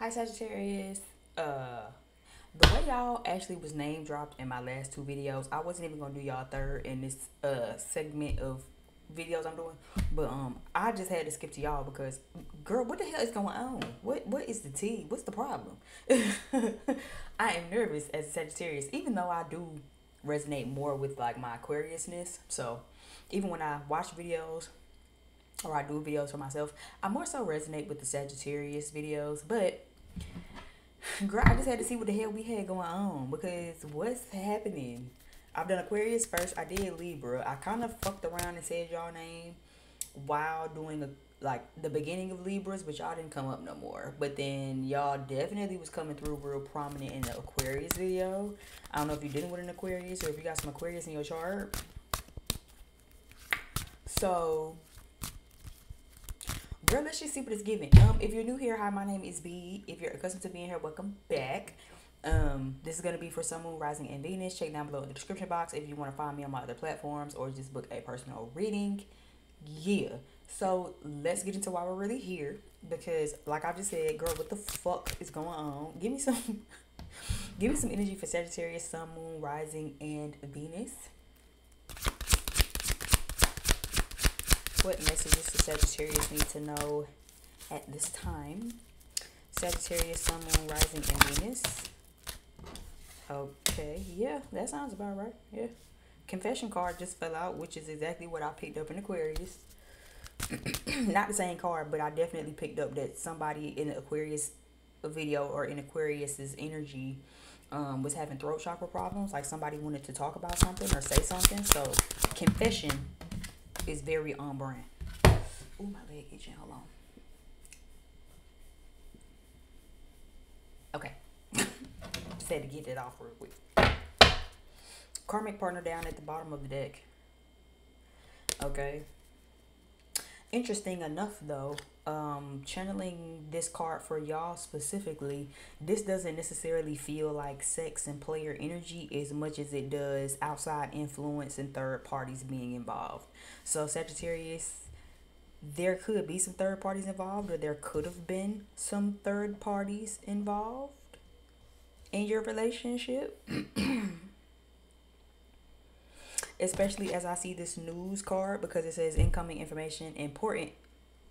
Hi Sagittarius. The way y'all actually was name dropped in my last two videos, I wasn't even gonna do y'all third in this segment of videos I'm doing. But I just had to skip to y'all because girl, what the hell is going on? What is the tea? What's the problem? I am nervous as a Sagittarius, even though I do resonate more with like my Aquariusness. So even when I watch videos or I do videos for myself, I more so resonate with the Sagittarius videos. But girl, I just had to see what the hell we had going on because what's happening? I've done Aquarius first. I did Libra. I kind of fucked around and said y'all name while doing like the beginning of Libras, but y'all didn't come up no more. But then y'all definitely was coming through real prominent in the Aquarius video. I don't know if you're dealing with an Aquarius or if you got some Aquarius in your chart. So girl, let's just see what it's giving. If you're new here, hi, my name is B. If you're accustomed to being here, welcome back. This is gonna be for Sun, Moon, Rising, and Venus. Check down below in the description box if you want to find me on my other platforms or just book a personal reading. Yeah. So let's get into why we're really here because, like I just said, girl, what the fuck is going on? Give me some, give me some energy for Sagittarius, Sun, Moon, Rising, and Venus. What messages does Sagittarius need to know at this time? Sagittarius, Sun, Moon, Rising, and Venus. Okay, yeah, that sounds about right. Yeah. Confession card just fell out, which is exactly what I picked up in Aquarius. Not the same card, but I definitely picked up that somebody in the Aquarius video or in Aquarius's energy was having throat chakra problems. Like somebody wanted to talk about something or say something. So confession is very on brand. Ooh, my leg itching. Hold on. Okay. Just had to get that off real quick. Karmic partner down at the bottom of the deck. Okay. Interesting enough though, channeling this card for y'all specifically, this doesn't necessarily feel like sex and player energy as much as it does outside influence and third parties being involved. So Sagittarius, there could be some third parties involved, or there could have been some third parties involved in your relationship. Especially as I see this news card because it says incoming information, important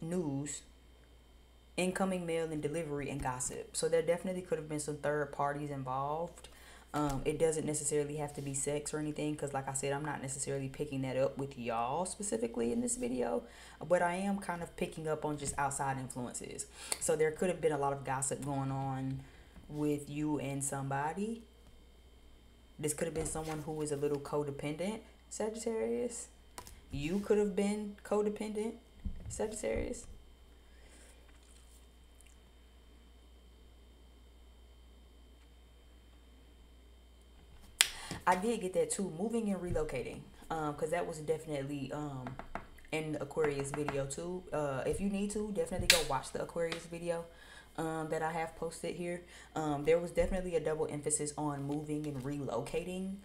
news, incoming mail and delivery, and gossip. So there definitely could have been some third parties involved. It doesn't necessarily have to be sex or anything because like I said, I'm not necessarily picking that up with y'all specifically in this video, but I am kind of picking up on just outside influences. So there could have been a lot of gossip going on with you and somebody. This could have been someone who was a little codependent, Sagittarius. You could have been codependent, Sagittarius. I did get that too, moving and relocating, because that was definitely in the Aquarius video too. If you need to, definitely go watch the Aquarius video that I have posted here. There was definitely a double emphasis on moving and relocating.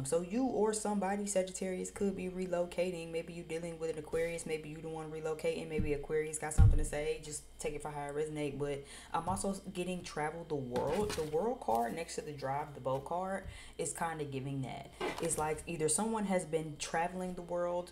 So you or somebody, Sagittarius, could be relocating. Maybe you dealing with an Aquarius. Maybe you the one relocating. Maybe Aquarius got something to say. Just take it for how it resonate. But I'm also getting travel the world. The world card next to the drive the boat card is kind of giving that. It's like either someone has been traveling the world.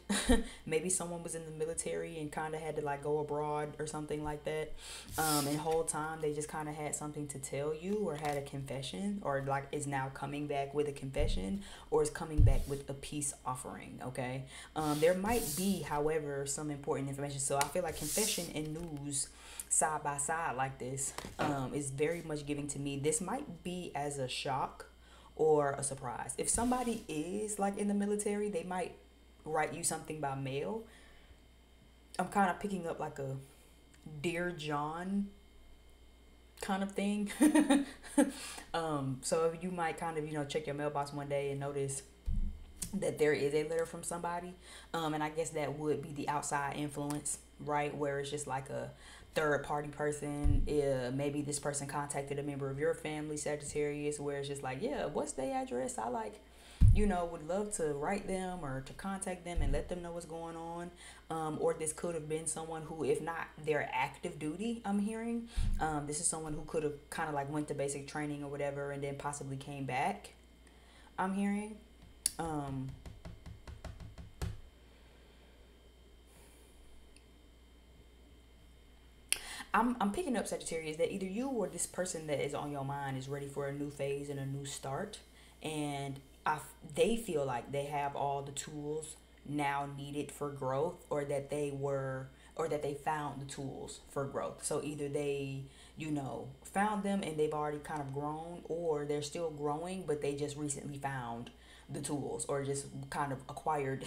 Maybe someone was in the military and kind of had to like go abroad or something like that. And the whole time they just kind of had something to tell you or had a confession or like is now coming back with a confession or is coming back with a peace offering. Okay. There might be, however, some important information. So I feel like confession and news side by side like this is very much giving to me. This might be as a shock or a surprise. If somebody is like in the military, they might write you something by mail. I'm kind of picking up like a Dear John kind of thing. So you might kind of, check your mailbox one day and notice that there is a letter from somebody. And I guess that would be the outside influence, right? Where it's just like a third party person. Maybe this person contacted a member of your family, Sagittarius, where it's just like, yeah, what's their address? I like, would love to write them or to contact them and let them know what's going on. Or this could have been someone who, if not their active duty, I'm hearing, this is someone who could have kind of like went to basic training or whatever and then possibly came back, I'm hearing. I'm picking up, Sagittarius, that either you or this person that is on your mind is ready for a new phase and a new start, and they feel like they have all the tools now needed for growth, or that they found the tools for growth. So either they, found them and they've already kind of grown, or they're still growing, but they just recently found the tools, or just kind of acquired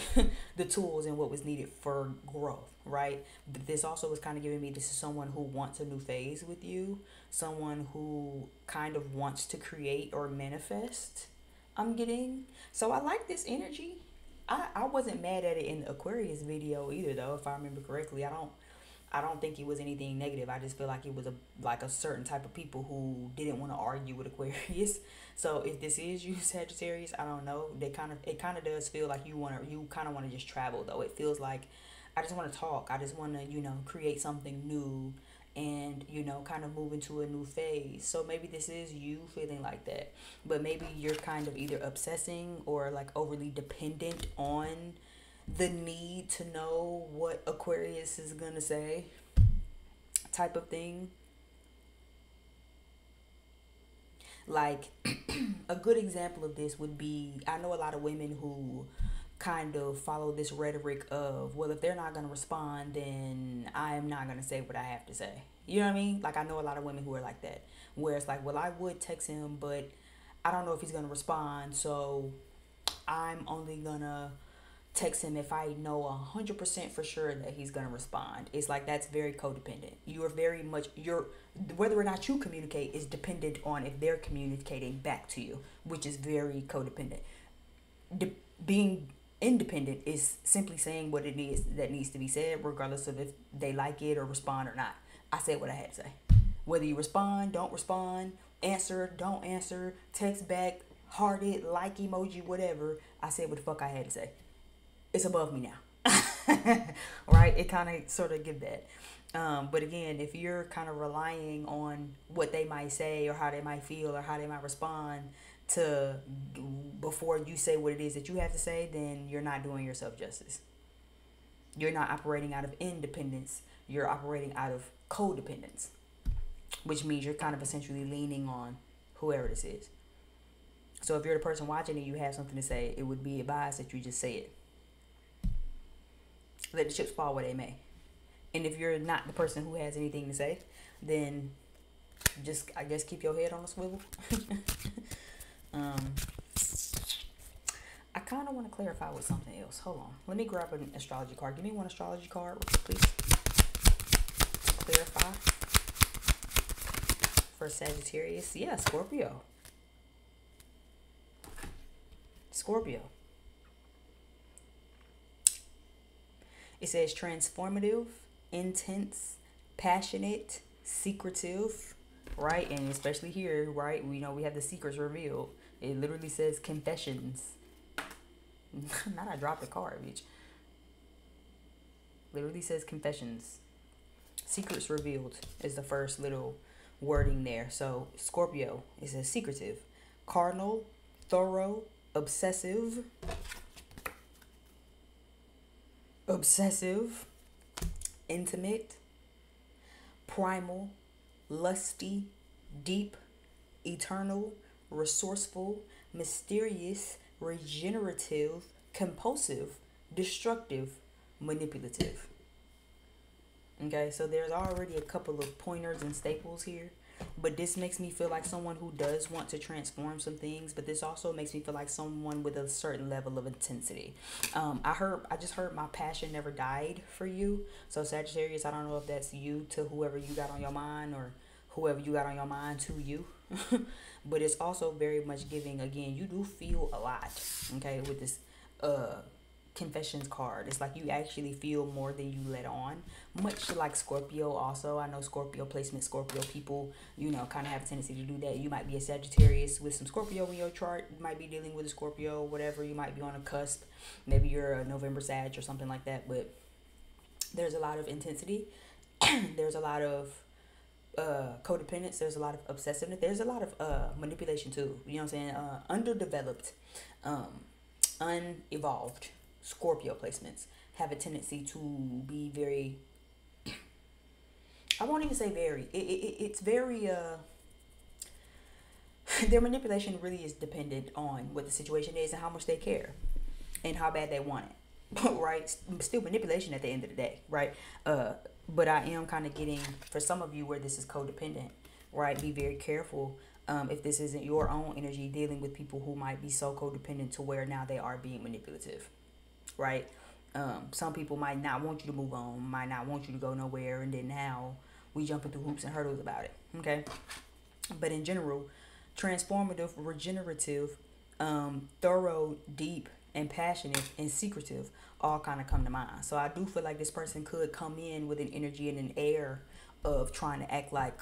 the tools and what was needed for growth, right? But this also was kind of giving me, this is someone who wants a new phase with you, someone who kind of wants to create or manifest, I'm getting. So I like this energy. I wasn't mad at it in the Aquarius video either, though, if I remember correctly. I don't think it was anything negative. I just feel like it was a certain type of people who didn't want to argue with Aquarius. So if this is you, Sagittarius, I don't know. It kind of does feel like you kind of want to just travel, though. It feels like I just want to talk. I just want to, create something new and, kind of move into a new phase. So maybe this is you feeling like that. But maybe you're kind of either obsessing or like overly dependent on the need to know what Aquarius is gonna say, type of thing. Like a good example of this would be, I know a lot of women who kind of follow this rhetoric of, well, if they're not gonna respond, then I am not gonna say what I have to say. You know what I mean? Like I know a lot of women who are like that, where it's like, well, I would text him, but I don't know if he's gonna respond, so I'm only gonna text him if I know 100% for sure that he's gonna respond. It's like, that's very codependent. You are very much, whether or not you communicate is dependent on if they're communicating back to you, which is very codependent. Being independent is simply saying what it is that needs to be said, regardless of if they like it or respond or not. I said what I had to say. Whether you respond, don't respond, answer, don't answer, text back, hearted, like emoji, whatever, I said what the fuck I had to say. It's above me now. Right? It kind of sort of give that. But again, if you're kind of relying on what they might say or how they might feel or how they might respond to before you say what it is that you have to say, then you're not doing yourself justice. You're not operating out of independence. You're operating out of codependence, which means you're kind of essentially leaning on whoever this is. So if you're the person watching and you have something to say, it would be advised that you just say it. Let the chips fall where they may. And if you're not the person who has anything to say, then just, I guess, keep your head on a swivel. I kind of want to clarify with something else. Hold on. Let me grab an astrology card. Give me one astrology card, please. Clarify for Sagittarius. Yeah, Scorpio. Scorpio. It says transformative, intense, passionate, secretive, right? And especially here, right? We know we have the secrets revealed. It literally says confessions. Not I dropped the card, bitch. Literally says confessions. Secrets revealed is the first little wording there. So Scorpio, it says secretive, cardinal, thorough, obsessive, intimate, primal, lusty, deep, eternal, resourceful, mysterious, regenerative, compulsive, destructive, manipulative. Okay, so there's already a couple of pointers and staples here. But this makes me feel like someone who does want to transform some things, but this also makes me feel like someone with a certain level of intensity. I just heard my passion never died for you. So Sagittarius, I don't know if that's you to whoever you got on your mind, or whoever you got on your mind to you. But it's also very much giving, again, you do feel a lot, okay, with this confessions card. It's like you actually feel more than you let on, much like Scorpio. Also, I know Scorpio placement, Scorpio people, you know, kind of have a tendency to do that. You might be a Sagittarius with some Scorpio in your chart. You might be dealing with a Scorpio, whatever. You might be on a cusp. Maybe you're a November Sag or something like that. But there's a lot of intensity. There's a lot of codependence. There's a lot of obsessiveness. There's a lot of manipulation too. You know what I'm saying? Underdeveloped, unevolved Scorpio placements have a tendency to be very, I won't even say very, it's very their manipulation really is dependent on what the situation is and how much they care and how bad they want it. Right? Still manipulation at the end of the day, right? But I am kind of getting, for some of you where this is codependent, right? Be very careful if this isn't your own energy, dealing with people who might be so codependent to where now they are being manipulative, right? Some people might not want you to move on, might not want you to go nowhere, and then now we jumping through hoops and hurdles about it, okay? But in general, transformative, regenerative, thorough, deep, and passionate and secretive all kind of come to mind. So I do feel like this person could come in with an energy and an air of trying to act like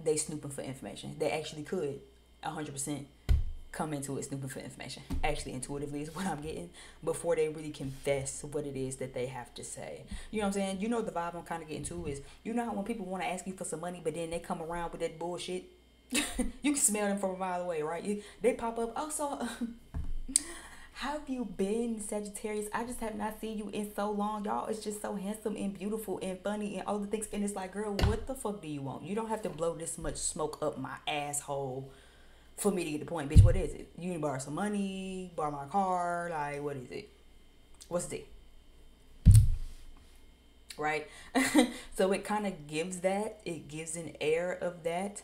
they snooping for information. They actually could 100% come into it snooping for information. Actually, intuitively is what I'm getting, before they really confess what it is that they have to say. You know what I'm saying? You know, the vibe I'm kind of getting to is, you know how when people want to ask you for some money, but then they come around with that bullshit? You can smell them from a mile away, right? They pop up. Oh, so how have you been, Sagittarius? I just have not seen you in so long. Y'all, it's just so handsome and beautiful and funny and all the things. And it's like, girl, what the fuck do you want? You don't have to blow this much smoke up my asshole for me to get the point. Bitch, what is it? You need to borrow some money, borrow my car, like, what is it? What's it? Right? So it kind of gives that. It gives an air of that.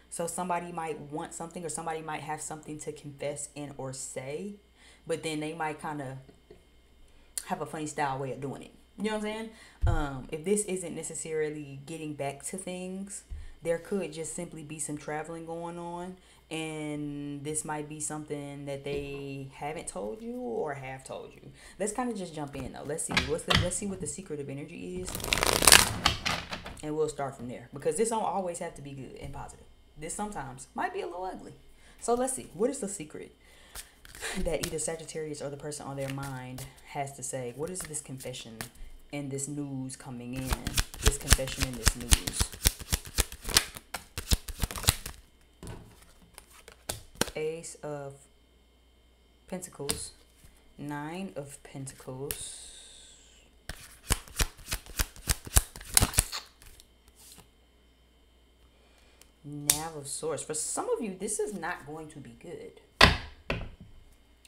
So somebody might want something, or somebody might have something to confess in or say, but then they might kind of have a funny style way of doing it. You know what I'm saying? If this isn't necessarily getting back to things, there could just simply be some traveling going on, and this might be something that they haven't told you or have told you. Let's kind of just jump in though. Let's see what the secretive energy is, and we'll start from there, because this don't always have to be good and positive. This sometimes might be a little ugly. So let's see. What is the secret that either Sagittarius or the person on their mind has to say? What is this confession and this news coming in? This confession and this news. Ace of Pentacles. Nine of Pentacles. Nav of Swords. For some of you, this is not going to be good.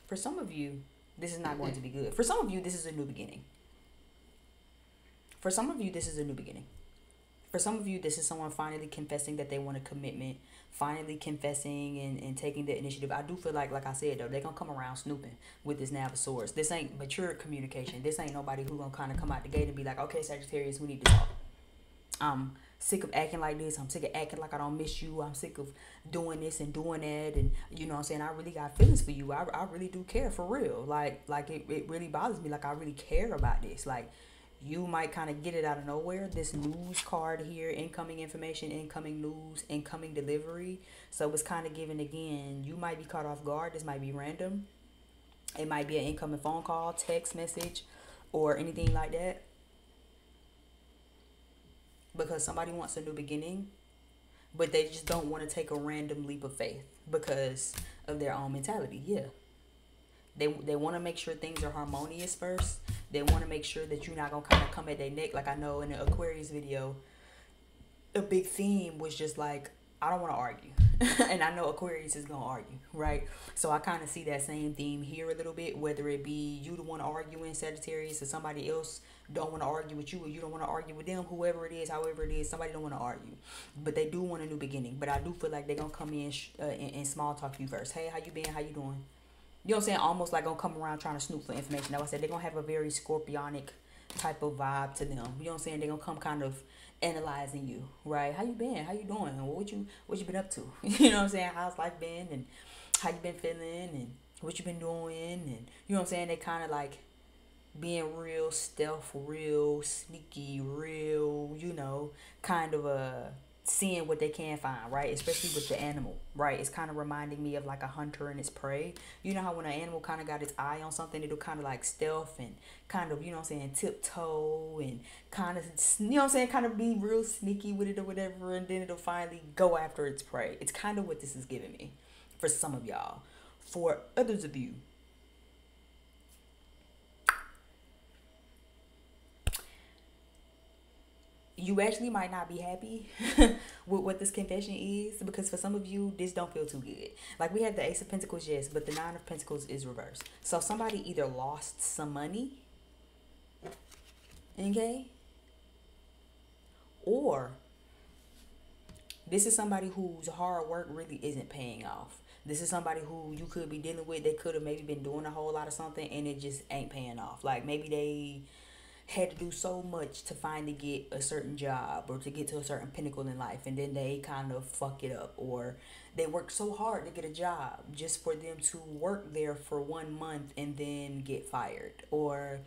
For some of you, this is not going to be good. For some of you, this is a new beginning. For some of you, this is a new beginning. For some of you, this is someone finally confessing that they want a commitment, finally confessing and taking the initiative. I do feel like I said, though, they're going to come around snooping with this Nav of Swords. This ain't mature communication. This ain't nobody who going to kind of come out the gate and be like, okay, Sagittarius, we need to talk. I'm sick of acting like this. I'm sick of acting like I don't miss you. I'm sick of doing this and doing that. And you know what I'm saying? I really got feelings for you. I really do care for real. Like it really bothers me. Like, I really care about this. Like, you might kind of get it out of nowhere. This news card here, incoming information, incoming news, incoming delivery. So it's kind of giving, again, you might be caught off guard. This might be random. It might be an incoming phone call, text message, or anything like that. Because somebody wants a new beginning, but they just don't want to take a random leap of faith because of their own mentality. Yeah. They want to make sure things are harmonious first. They want to make sure that you're not going to kind of come at their neck. Like, I know in the Aquarius video, a big theme was just like, I don't want to argue. And I know Aquarius is going to argue, right? So I kind of see that same theme here a little bit, whether it be you the one arguing, Sagittarius, or somebody else don't want to argue with you, or you don't want to argue with them, whoever it is, however it is, somebody don't want to argue. But they do want a new beginning. But I do feel like they're going to come in and small talk you first. Hey, how you been? How you doing? You know what I'm saying? Almost like going to come around trying to snoop for information. Now I said they're going to have a very scorpionic type of vibe to them. You know what I'm saying? They're going to come kind of analyzing you, right? How you been? How you doing? What you been up to? You know what I'm saying? How's life been? And how you been feeling? And what you been doing? And you know what I'm saying? They kind of like being real stealth, real sneaky, real, kind of seeing what they can find, right? Especially with the animal, right? It's kind of reminding me of like a hunter and its prey. You know how when an animal kind of got its eye on something, it'll kind of like stealth and kind of, tiptoe and kind of, kind of be real sneaky with it or whatever, and then it'll finally go after its prey. It's kind of what this is giving me for some of y'all. For others of you, you actually might not be happy with what this confession is, because for some of you this don't feel too good. Like, we have the Ace of Pentacles, yes, but the Nine of Pentacles is reversed. So somebody either lost some money, okay, or this is somebody whose hard work really isn't paying off. This is somebody who you could be dealing with. They could have maybe been doing a whole lot of something and it just ain't paying off. Like, maybe they had to do so much to finally get a certain job or to get to a certain pinnacle in life, and then they kind of fuck it up, or they worked so hard to get a job just for them to work there for 1 month and then get fired, or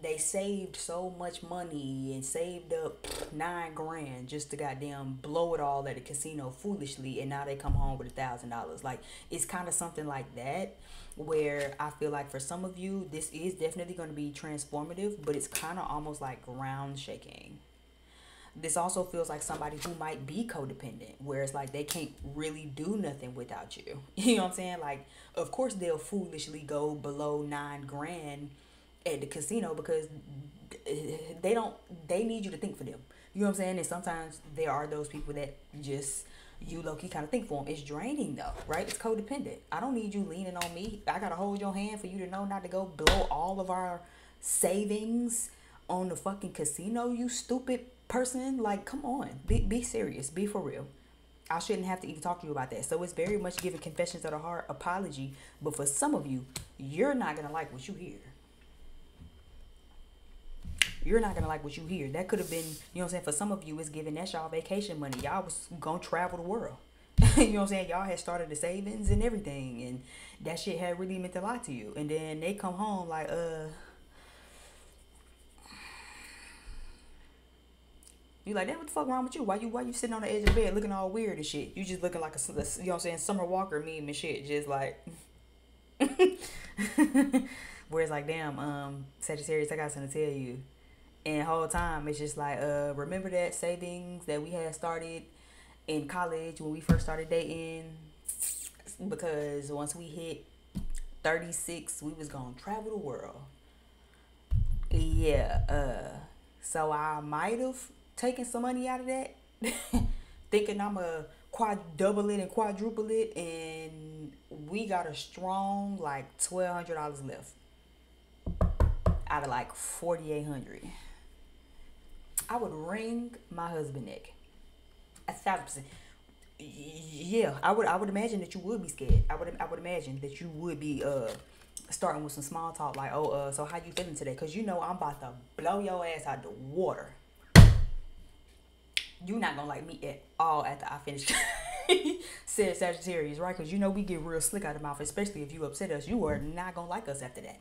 they saved so much money and saved up 9 grand just to goddamn blow it all at a casino foolishly, and now they come home with $1,000. Like, it's kind of something like that, where I feel like for some of you this is definitely going to be transformative, but it's kind of almost like ground shaking. This also feels like somebody who might be codependent, where it's like they can't really do nothing without you. You know what I'm saying? Like, of course they'll foolishly go below 9 grand at the casino because they need you to think for them. You know what I'm saying? And sometimes there are those people that just, you low-key kind of think for them. It's draining though, right? It's codependent. I don't need you leaning on me. I gotta hold your hand for you to know not to go blow all of our savings on the fucking casino, you stupid person. Like, come on, be serious, be for real. I shouldn't have to even talk to you about that. So it's very much giving confessions of the heart apology, but for some of you, you're not gonna like what you hear. You're not gonna like what you hear. That could have been, you know what I'm saying, for some of you, it's giving that's y'all vacation money. Y'all was gonna travel the world. You know what I'm saying? Y'all had started the savings and everything, and that shit had really meant a lot to you. And then they come home like, you like, damn, what the fuck wrong with you? Why you sitting on the edge of the bed looking all weird and shit? You just looking like you know what I'm saying, Summer Walker meme and shit, just like where it's like, damn, Sagittarius, I got something to tell you. And the whole time it's just like, remember that savings that we had started in college when we first started dating? Because once we hit 36, we was gonna travel the world. Yeah, so I might have taken some money out of that, thinking I'm a quadruple it and quadruple it, and we got a strong like $1,200 left out of like 4,800. I would wring my husband neck 1,000%. Yeah, I would imagine that you would be scared. I would imagine that you would be starting with some small talk like, oh, so how you feeling today? Cause I'm about to blow your ass out the water. You not gonna like me at all after I finish. Said Sagittarius, right? Cause we get real slick out of the mouth, especially if you upset us. You are not gonna like us after that.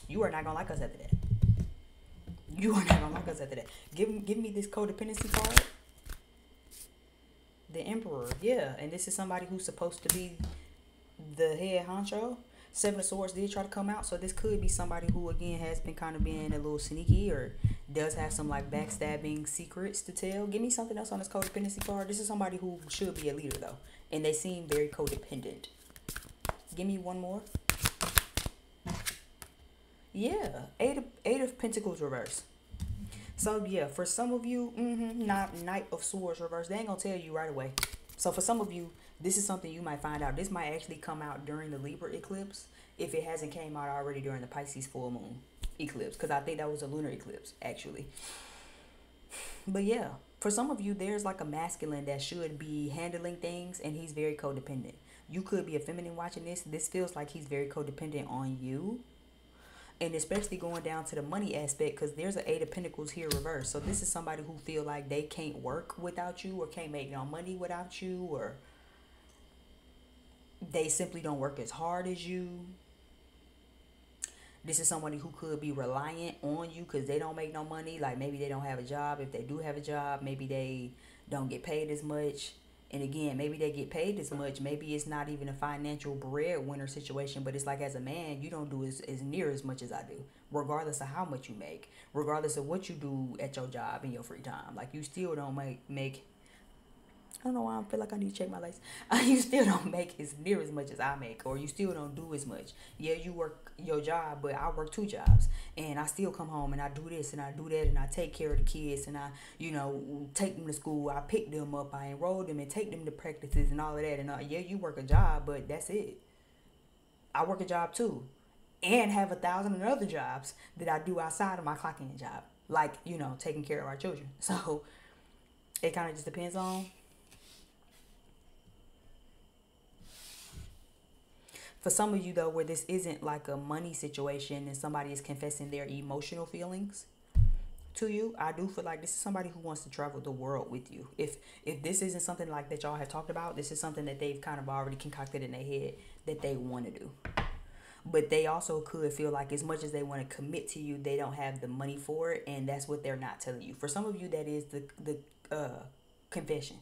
You are not gonna like us after that. You are not gonna like us after that. Give me this codependency card. The Emperor, yeah, and this is somebody who's supposed to be the head honcho. Seven of Swords did try to come out, so this could be somebody who again has been kind of being a little sneaky or does have some like backstabbing secrets to tell. Give me something else on this codependency card. This is somebody who should be a leader though, and they seem very codependent. Give me one more. Yeah, eight of Pentacles reverse. So yeah, for some of you, Knight of Swords reverse. They ain't gonna tell you right away. So for some of you, this is something you might find out. This might actually come out during the Libra eclipse, if it hasn't came out already during the Pisces full moon eclipse, because I think that was a lunar eclipse actually. But yeah, for some of you, there's like a masculine that should be handling things, and he's very codependent. You could be a feminine watching this. This feels like he's very codependent on you. And especially going down to the money aspect, because there's an Eight of Pentacles here reversed. So this is somebody who feel like they can't work without you, or can't make no money without you, or they simply don't work as hard as you. This is somebody who could be reliant on you because they don't make no money. Like maybe they don't have a job. If they do have a job, maybe they don't get paid as much. And again, maybe they get paid as much. Maybe it's not even a financial breadwinner situation, but it's like as a man, you don't do as near as much as I do, regardless of how much you make, regardless of what you do at your job in your free time. Like you still don't make I don't know why I feel like I need to check my lights. You still don't make as near as much as I make, or you still don't do as much. Yeah, you work your job, but I work two jobs, and I still come home and I do this and I do that, and I take care of the kids, and I, take them to school. I pick them up, I enroll them, and take them to practices and all of that. And yeah, you work a job, but that's it. I work a job too, and have 1,000 other jobs that I do outside of my clock-in job, like taking care of our children. So it kind of just depends on. For some of you, though, where this isn't like a money situation and somebody is confessing their emotional feelings to you, I do feel like this is somebody who wants to travel the world with you. If this isn't something like that y'all have talked about, this is something that they've kind of already concocted in their head that they want to do. But they also could feel like as much as they want to commit to you, they don't have the money for it, and that's what they're not telling you. For some of you, that is the confession,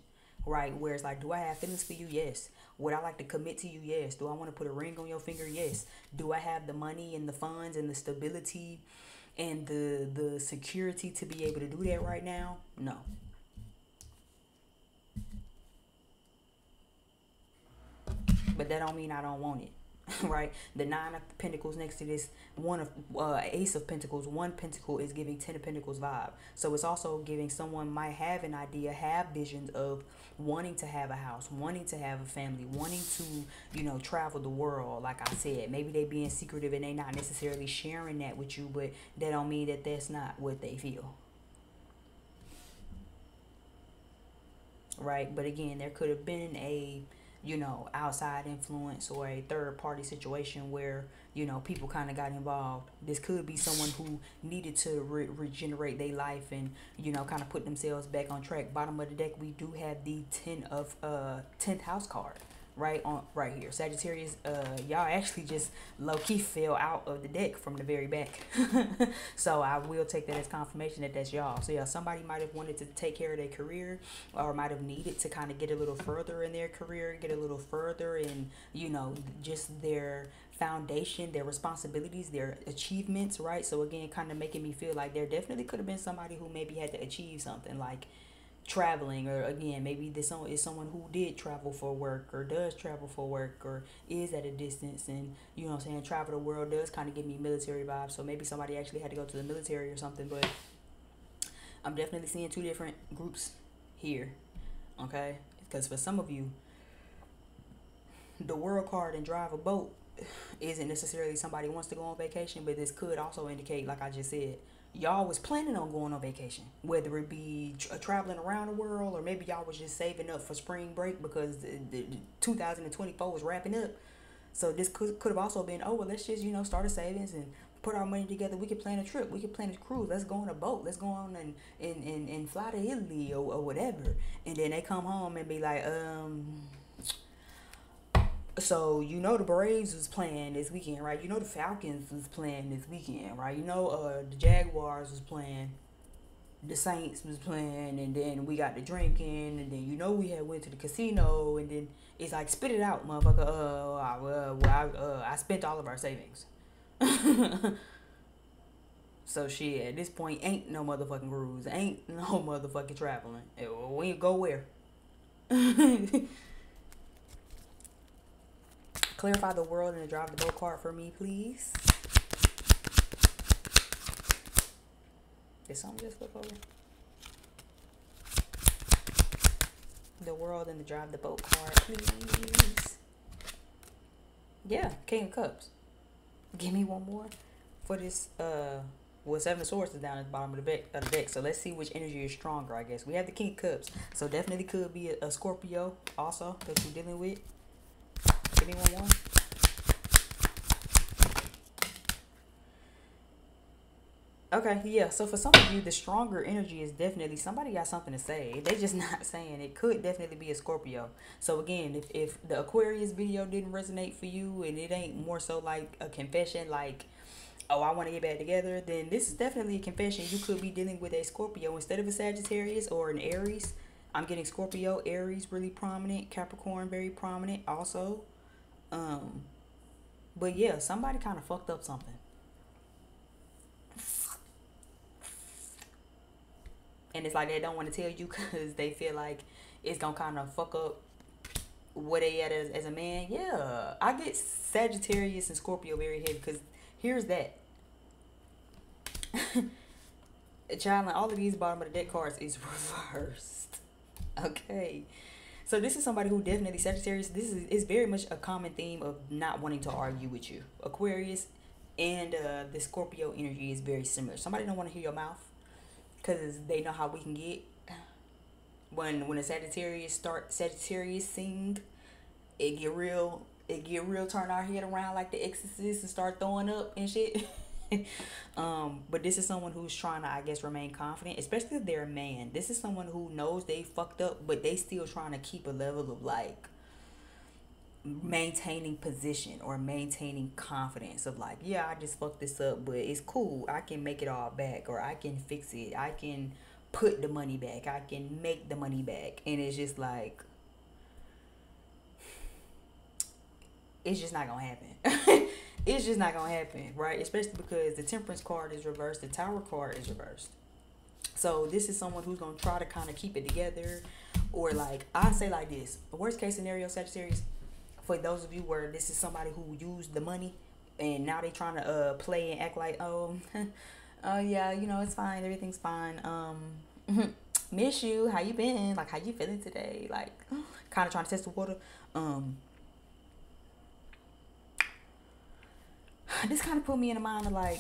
right? Where it's like, do I have feelings for you? Yes. Would I like to commit to you? Yes. Do I want to put a ring on your finger? Yes. Do I have the money and the funds and the stability and the security to be able to do that right now? No. But that don't mean I don't want it. Right? The 9 of Pentacles next to this one of Ace of Pentacles. One Pentacle is giving 10 of Pentacles vibe. So it's also giving someone might have an idea, have visions of wanting to have a house, wanting to have a family, wanting to, travel the world. Like I said, maybe they being secretive and they not necessarily sharing that with you, but that don't mean that that's not what they feel. Right? But again, there could have been a outside influence or a third party situation where, people kind of got involved. This could be someone who needed to regenerate their life and, kind of put themselves back on track. Bottom of the deck, we do have the 10th house card right here. Sagittarius, y'all actually just low-key fell out of the deck from the very back. So I will take that as confirmation that that's y'all. So yeah, somebody might have wanted to take care of their career, or might have needed to kind of get a little further in their career, get a little further in, just their foundation, their responsibilities, their achievements, right? So again, kind of making me feel like there definitely could have been somebody who maybe had to achieve something, like traveling, or again, maybe this is someone who did travel for work, or does travel for work, or is at a distance, and travel the world does kind of give me military vibes. So maybe somebody actually had to go to the military or something. But I'm definitely seeing two different groups here, okay? Because for some of you, the world card and drive a boat isn't necessarily somebody wants to go on vacation, but this could also indicate, like I just said, y'all was planning on going on vacation, whether it be traveling around the world, or maybe y'all was just saving up for spring break because the 2024 was wrapping up. So this could have also been, oh, well, let's just, start a savings and put our money together. We could plan a trip. We could plan a cruise. Let's go on a boat. Let's go on and fly to Italy or whatever. And then they come home and be like, so the Braves was playing this weekend, right? The Falcons was playing this weekend, right? The Jaguars was playing, the Saints was playing, and then we got the drinking, and then we had went to the casino, and then it's like, spit it out, motherfucker. I spent all of our savings. So shit, at this point, ain't no motherfucking cruise, ain't no motherfucking traveling. We go where? Clarify the world and the drive the boat card for me, please. Did something just flip over? The world and the drive the boat card, please. Yeah, King of Cups. Give me one more for this. Seven of Swords is down at the bottom of the deck. So let's see which energy is stronger, I guess. We have the King of Cups. So definitely could be a Scorpio also that you're dealing with. Give me one more. Okay, yeah. So for some of you, the stronger energy is definitely somebody got something to say. They just not saying it. Could definitely be a Scorpio. So again, if the Aquarius video didn't resonate for you, and it ain't more so like a confession, like oh, I want to get back together, then this is definitely a confession. You could be dealing with a Scorpio instead of a Sagittarius or an Aries. I'm getting Scorpio, Aries really prominent, Capricorn very prominent also. Um, but yeah, somebody kind of fucked up something. And it's like they don't want to tell you because they feel like it's gonna kind of fuck up what they at as a man. Yeah, I get Sagittarius and Scorpio very heavy because here's that. Child, all of these bottom of the deck cards is reversed. Okay. So this is somebody who definitely Sagittarius. This is very much a common theme of not wanting to argue with you. Aquarius and the Scorpio energy is very similar. Somebody don't want to hear your mouth because they know how we can get when a Sagittarius sing, it get real turn our head around like the exorcist and start throwing up and shit. But this is someone who's trying to, I guess, remain confident, especially if they're a man. This is someone who knows they fucked up, but they still trying to keep a level of like maintaining position or maintaining confidence of like, yeah, I just fucked this up, but it's cool. I can make it all back, or I can fix it. I can put the money back. I can make the money back. And it's just like, it's just not gonna happen. It's just not gonna happen, right? Especially because the Temperance card is reversed, the Tower card is reversed. So this is someone who's gonna try to kind of keep it together, or like I say like this: the worst case scenario, Sagittarius, for those of you where this is somebody who used the money and now they trying to play and act like, oh, oh yeah, it's fine, everything's fine. Miss you, how you been? Like, how you feeling today? Like, kind of trying to test the water. This kind of put me in the mind of like,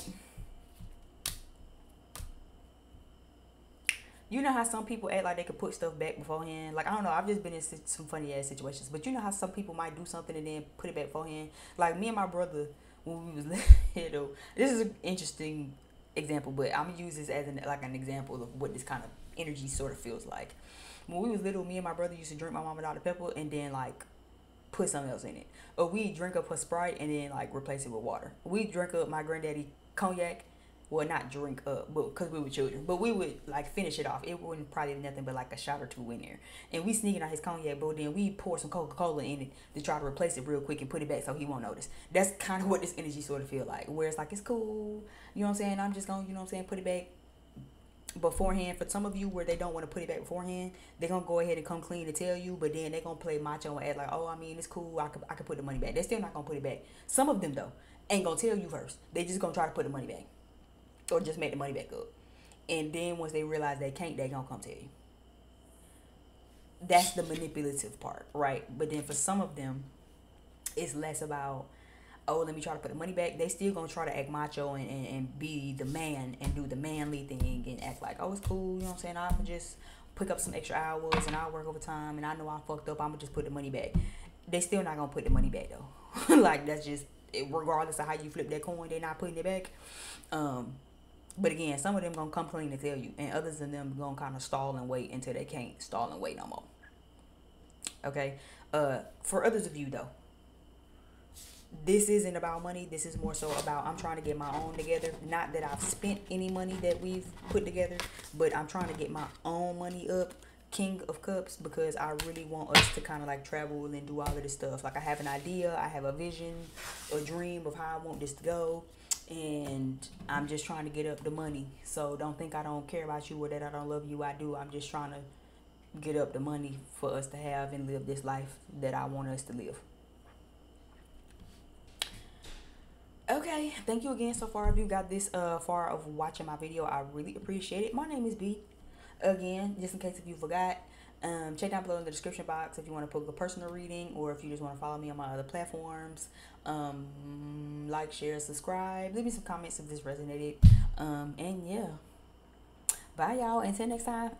you know how some people act like they could put stuff back beforehand. Like, I don't know, I've just been in some funny ass situations, but you know how some people might do something and then put it back beforehand. Like me and my brother when we was little. This is an interesting example, but I'm gonna use this as an example of what this kind of energy sort of feels like. When we was little, me and my brother used to drink my mama Dr. Pepper and then like put something else in it. Or we drink up her Sprite and then like replace it with water. We drink up my granddaddy cognac. Well, not drink up, but because we were children. But we would like finish it off. It wouldn't probably nothing but like a shot or two in there. And we sneaking out his cognac, but then we pour some Coca-Cola in it to try to replace it real quick and put it back so he won't notice. That's kind of what this energy sort of feel like. Where it's like, it's cool. You know what I'm saying? I'm just going to, put it back beforehand. For some of you where they don't want to put it back beforehand, they're gonna go ahead and come clean to tell you, but then they're gonna play macho and act like, oh, I mean, it's cool, I could put the money back. They're still not gonna put it back. Some of them though ain't gonna tell you first. They just gonna try to put the money back or just make the money back up, and then once they realize they can't, they gonna come tell you. That's the manipulative part, right? But then for some of them, it's less about, oh, let me try to put the money back. They still gonna try to act macho and be the man and do the manly thing and act like, oh, it's cool, you know what I'm saying? I'ma just pick up some extra hours and I'll work overtime and I know I fucked up, I'ma just put the money back. They still not gonna put the money back though. Like, that's just, regardless of how you flip that coin, they're not putting it back. But again, some of them gonna come clean to tell you, and others of them gonna kind of stall and wait until they can't stall and wait no more. Okay? For others of you though, this isn't about money. This is more so about, I'm trying to get my own together. Not that I've spent any money that we've put together, but I'm trying to get my own money up, King of Cups, because I really want us to kind of like travel and do all of this stuff. Like, I have an idea, I have a vision, a dream of how I want this to go, and I'm just trying to get up the money. So don't think I don't care about you or that I don't love you. I do. I'm just trying to get up the money for us to have and live this life that I want us to live. Okay, thank you again so far if you got this far of watching my video. I really appreciate it. My name is B. Again, just in case if you forgot, check down below in the description box if you want to book a personal reading, or if you just want to follow me on my other platforms. Like, share, subscribe, leave me some comments if this resonated. And yeah, bye y'all, until next time.